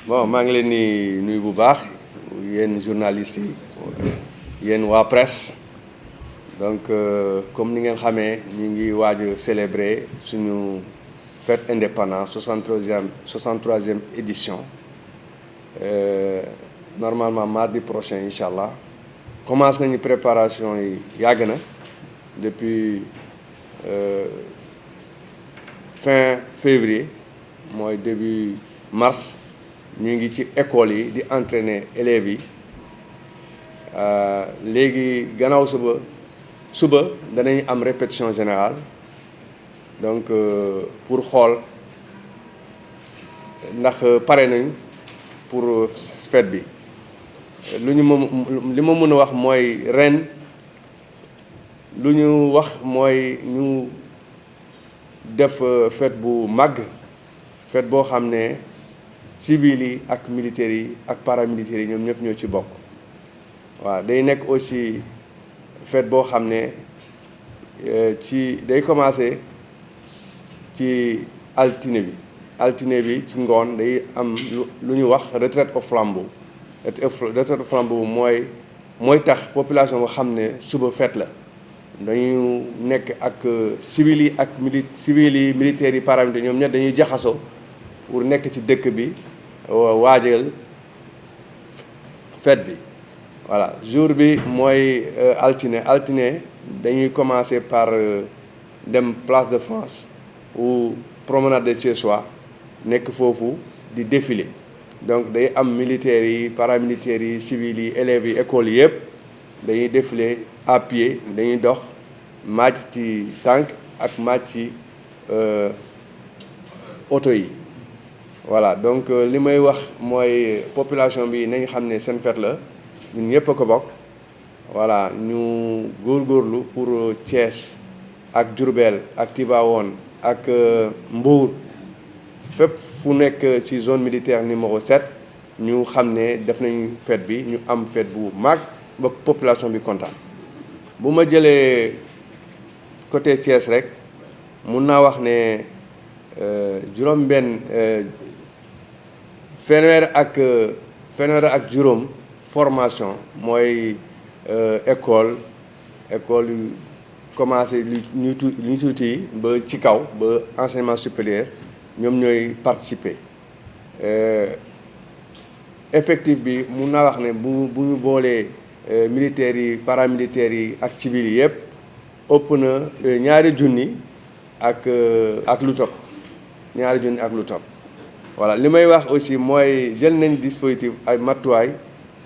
bon maa ngi leen di nuyu bu baax yéen journalistes yi yéen waa presse donc comme ni ngeen xamee ñu ngi waaj a célébrer suñu fête indépendance 63e édition normalement mardi prochain incha allah commence nañu préparation yi yàgg na depuis fin février mooy début mars ñu ngi ci école yi di entraîner élèves yi léegi gannaaw suba danañ am répétition générale donc pour xool ndax pare nañ pour fête bi li ma mën a wax mooy ren lu ñu wax mooy ñu def fête bu màgg fête boo xam ne civils yi ak militaires yi ak paramilitaires yi ñoom ñëpp ñoo ci bokk waaw day nekk aussi fête boo xam ne day commencer ci altine bi ci ngoon day am lu ñu wax retraite au flambeau retraite au flambeau mooy tax population boo xam ne suba fête la dañu nekk ak civils yi ak militaires yi paramilitaires ñoom ñett dañuy jaxasoo pour nekk ci dëkk bi waajal fête bi voilà jour bi mooy altine dañuy commencer par dem place de France ou promenade de Thiessois nekk foofu di défilé donc day am militaires yi paramilitaires yi civils yi élèves yi écoles yi yëpp dañuy défilé à pied dañuy dox màcc ci tànk ak màcc ci oto yi voilà donc li may wax mooy population bi nañ xam ne seen fête la ñun ñëpp a ko bokk voilà ñu góorgóorlu pour Thiès ak Diourbel ak Tivaouane ak Mbour fépp fu nekk ci zone militaire numéro 7 ñu xam ne def nañu fête bi ñu am fête bu mag ba population bi kontaan. bu ma jëlee côté Thiès rek mun naa wax ne juróom-benn fanweer ak juróom formation mooy école yu commencé ñu tuuti ba ci kaw ba enseignement supérieur ñoom ñooy participer effectif bi mun naa wax ne bu ñu boolee militaires yi paramilitaires yi ak civils yi yëpp ëpp na ñaari junni ak lu topp voilà li may wax aussi mooy jël nañ dispositif ay matuwaay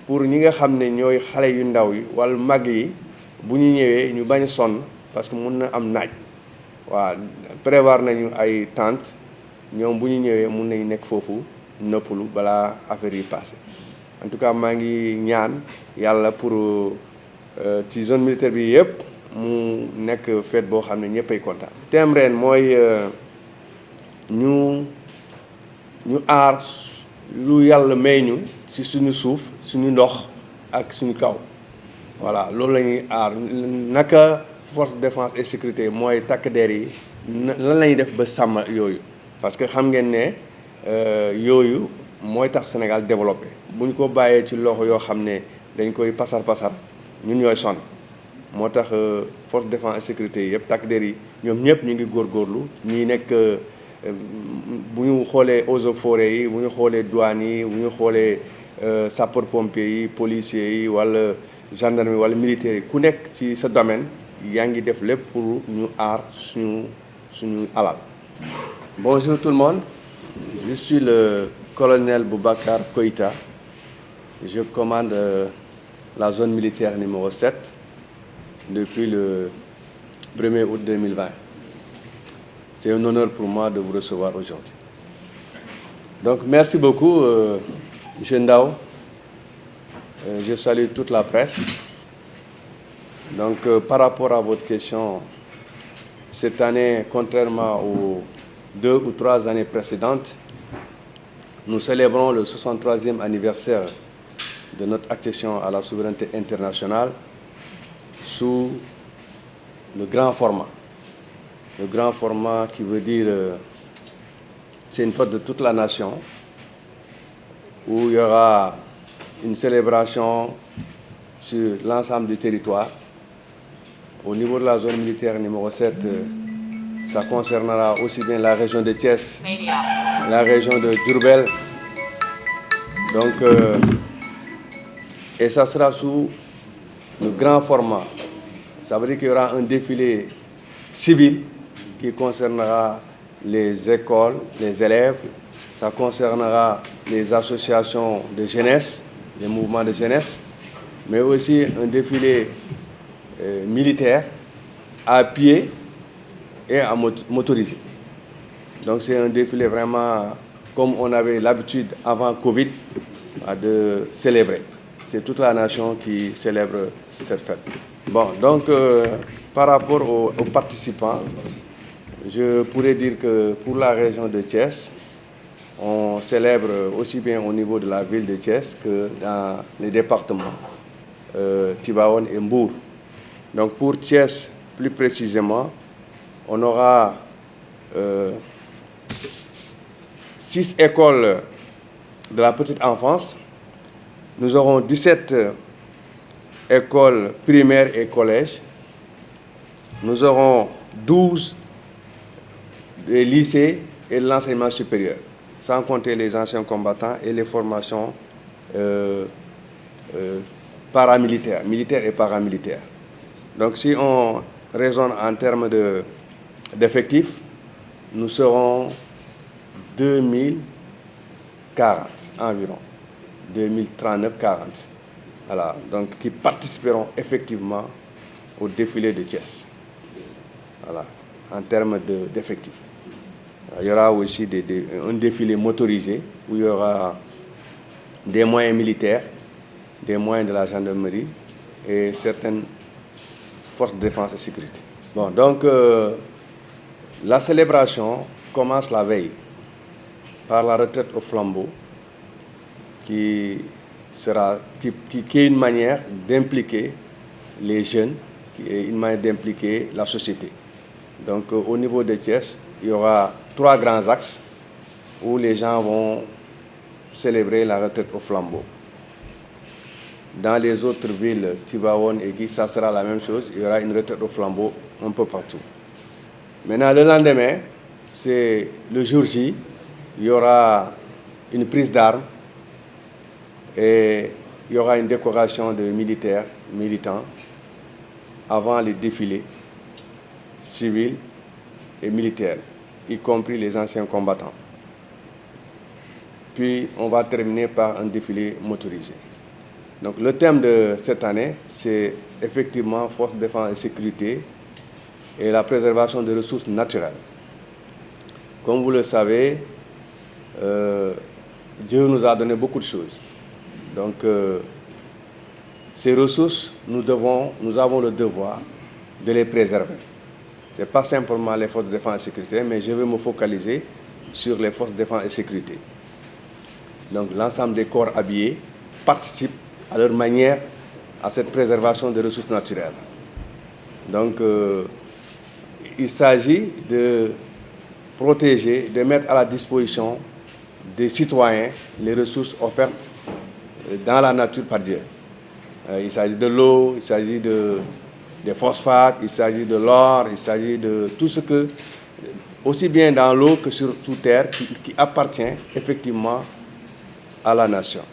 pour ñi nga xam ne ñooy xale yu ndaw yi wala mag yi bu ñu ñëwee ñu bañ a sonn parce que mun na am naaj waaw prévoir nañu ay tente ñoom bu ñu ñëwee mun nañu nekk foofu noppalu balaa affaire yi passé en tout cas maa ngi ñaan yàlla pour ci zone militaire bi yëpp mu nekk fête boo xam ne ñëppay kontaan. thème ren mooy ñu aar lu yàlla may ñu ci suñu suuf suñu ndox ak suñu kaw voilà loolu la ñuy aar naka force de défense et sécurité mooy takk der yi lan la ñuy def ba sàmm yooyu parce que xam ngeen ne yooyu mooy tax Sénégal développé bu ñu ko bàyyee ci loxo yoo xam ne dañ koy pasar ñun ñooy sonn moo tax force de défense et sécurité yi yëpp takk der yi ñoom ñëpp ñu ngi góorgóorlu ñi nekk bu ñu xoolee eaux et forêts yi bu ñu xoolee douane yi bu ñu xoolee sapeur pompier yi policiers yi wala gendarmerie wala militaires yi ku nekk ci sa domaine yaa ngi def lépp pour ñu aar suñu alal. Bonjour tout le monde, je suis le colonel Boubacar Koïta, je commande la zone militaire numéro 7 depuis le 1er août 2020. C'est un honneur pour moi de vous recevoir aujourd'hui. Donc merci beaucoup, M. Ndao. Je salue toute la presse. Donc par rapport à votre question, cette année, contrairement aux 2 ou 3 années précédentes, nous célébrons le 63e anniversaire de notre accession à la souveraineté internationale sous le grand format. Le grand format qui veut dire c'est une fête de toute la nation où il y aura une célébration sur l'ensemble du territoire. Au niveau de la zone militaire numéro 7, ça concernera aussi bien la région de Thiès, la région de Diourbel. Donc, et ça sera sous le grand format. Ça veut dire qu'il y aura un défilé civil qui concernera les écoles, les élèves, ça concernera les associations de jeunesse, les mouvements de jeunesse, mais aussi un défilé militaire à pied et à motorisé. Donc c'est un défilé vraiment comme on avait l'habitude avant Covid de célébrer. C'est toute la nation qui célèbre cette fête. Bon, donc par rapport aux participants, je pourrais dire que pour la région de Thiès, on célèbre aussi bien au niveau de la ville de Thiès que dans les départements Tivaouane et Mbour. Donc pour Thiès, plus précisément, on aura 6 écoles de la petite enfance. Nous aurons 17 écoles primaires et collèges. Nous aurons 12 des lycées et l'enseignement supérieur, sans compter les anciens combattants et les formations paramilitaires, militaires et paramilitaires. Donc si on raisonne en termes d'effectifs, nous serons 2040 environ, 2039-40. Voilà, donc qui participeront effectivement au défilé de Thiès. Voilà, en termes d'effectifs. Il y aura aussi un défilé motorisé où il y aura des moyens militaires, des moyens de la gendarmerie et certaines forces de défense et sécurité. Bon, donc la célébration commence la veille par la retraite au flambeau qui est une manière d'impliquer les jeunes, qui est une manière d'impliquer la société. Donc au niveau de Thiès, il y aura 3 grands axes où les gens vont célébrer la retraite au flambeau. Dans les autres villes, Tivaouane et Guy, ça sera la même chose. Il y aura une retraite au flambeau un peu partout. Maintenant, le lendemain, c'est le jour J. Il y aura une prise d'armes et il y aura une décoration de militaires, militants, avant les défilés civils et militaires, y compris les anciens combattants. Puis, on va terminer par un défilé motorisé. Donc, le thème de cette année, c'est effectivement force de défense et sécurité et la préservation des ressources naturelles. Comme vous le savez, Dieu nous a donné beaucoup de choses. Donc, ces ressources, nous avons le devoir de les préserver. Ce n'est pas simplement les forces de défense et sécurité, mais je vais me focaliser sur les forces de défense et sécurité. Donc, l'ensemble des corps habillés participent à leur manière à cette préservation des ressources naturelles. Donc, il s'agit de protéger, de mettre à la disposition des citoyens les ressources offertes dans la nature par Dieu. Il s'agit de l'eau, il s'agit des phosphates, il s'agit de l'or, il s'agit de tout ce que, aussi bien dans l'eau que sous terre, qui appartient effectivement à la nation.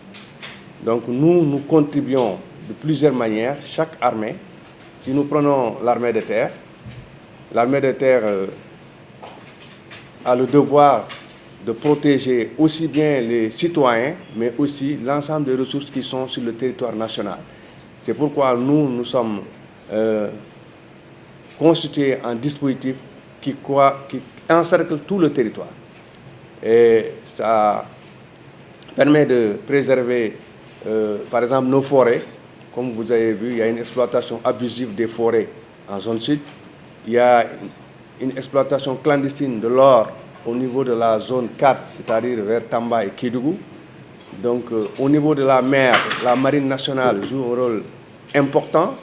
Donc nous contribuons de plusieurs manières, chaque armée. Si nous prenons l'armée de terre a le devoir de protéger aussi bien les citoyens, mais aussi l'ensemble des ressources qui sont sur le territoire national. C'est pourquoi nous sommes constitués en dispositif qui encercle tout le territoire. Et ça permet de préserver, par exemple, nos forêts. Comme vous avez vu, il y a une exploitation abusive des forêts en zone sud. Il y a une exploitation clandestine de l'or au niveau de la zone 4, c'est-à-dire vers Tamba et Kédougou. Donc, au niveau de la mer, la marine nationale joue un rôle important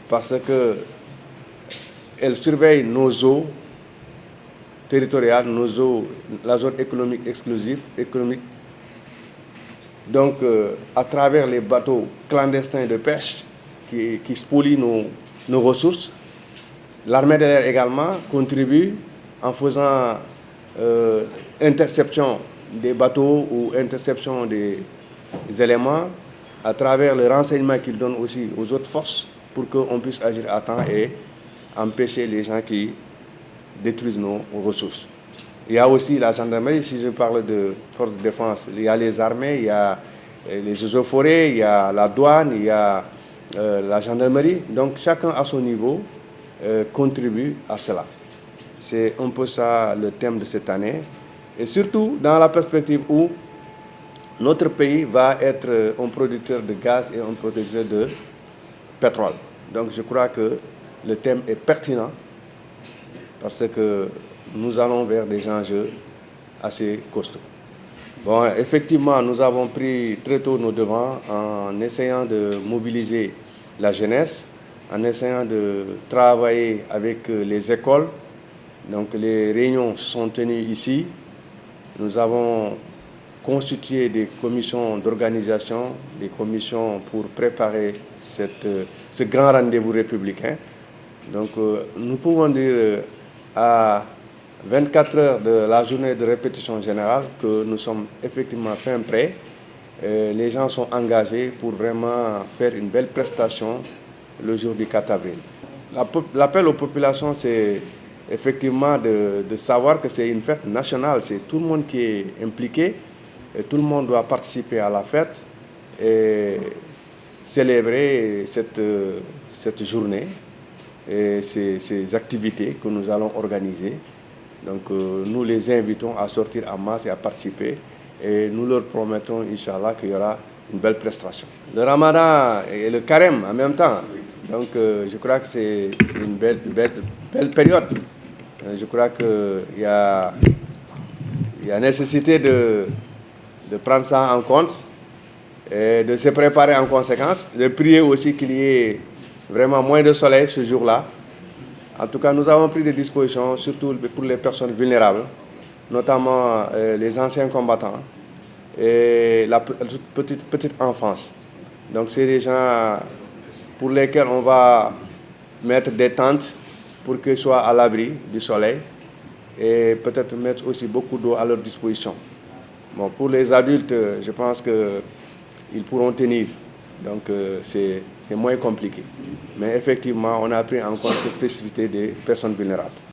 parce qu'elle surveille nos eaux territoriales, nos eaux, la zone économique exclusive, économique Donc, à travers les bateaux clandestins de pêche qui spolient nos ressources, l'armée de l'air également contribue en faisant interception des bateaux ou interception des éléments à travers le renseignement qu'ils donnent aussi aux autres forces pour qu'on puisse agir à temps et empêcher les gens qui détruisent nos ressources. Il y a aussi la gendarmerie, si je parle de forces de défense, il y a les armées, il y a les eaux et forêts, il y a la douane, il y a la gendarmerie. Donc chacun à son niveau contribue à cela. C'est un peu ça le thème de cette année. Et surtout dans la perspective où notre pays va être un producteur de gaz et un producteur de pétrole. Donc je crois que le thème est pertinent parce que nous allons vers des enjeux assez costauds. Bon, effectivement, nous avons pris très tôt nos devants en essayant de mobiliser la jeunesse, en essayant de travailler avec les écoles. Donc les réunions sont tenues ici. Nous avons constitué des commissions d'organisation, des commissions pour préparer ce grand rendez-vous républicain. Donc nous pouvons dire à 24 heures de la journée de répétition générale que nous sommes effectivement fin prêts. Les gens sont engagés pour vraiment faire une belle prestation le jour du 4 avril. L'appel aux populations, c'est effectivement de savoir que c'est une fête nationale. C'est tout le monde qui est impliqué et tout le monde doit participer à la fête et célébrer cette journée et ces activités que nous allons organiser. Donc nous les invitons à sortir en masse et à participer et nous leur promettons, Inch'Allah, qu'il y aura une belle prestation. Le Ramadan et le Carême en même temps. Donc je crois que c'est une belle période. Je crois qu'il y a nécessité de prendre ça en compte et de se préparer en conséquence, de prier aussi qu'il y ait vraiment moins de soleil ce jour-là. En tout cas, nous avons pris des dispositions, surtout pour les personnes vulnérables, notamment les anciens combattants et la petite enfance. Donc, c'est des gens pour lesquels on va mettre des tentes pour qu'ils soient à l'abri du soleil et peut-être mettre aussi beaucoup d'eau à leur disposition. Bon, pour les adultes, je pense qu'ils pourront tenir. Donc, c'est moins compliqué. Mais effectivement, on a pris en compte ces spécificités des personnes vulnérables.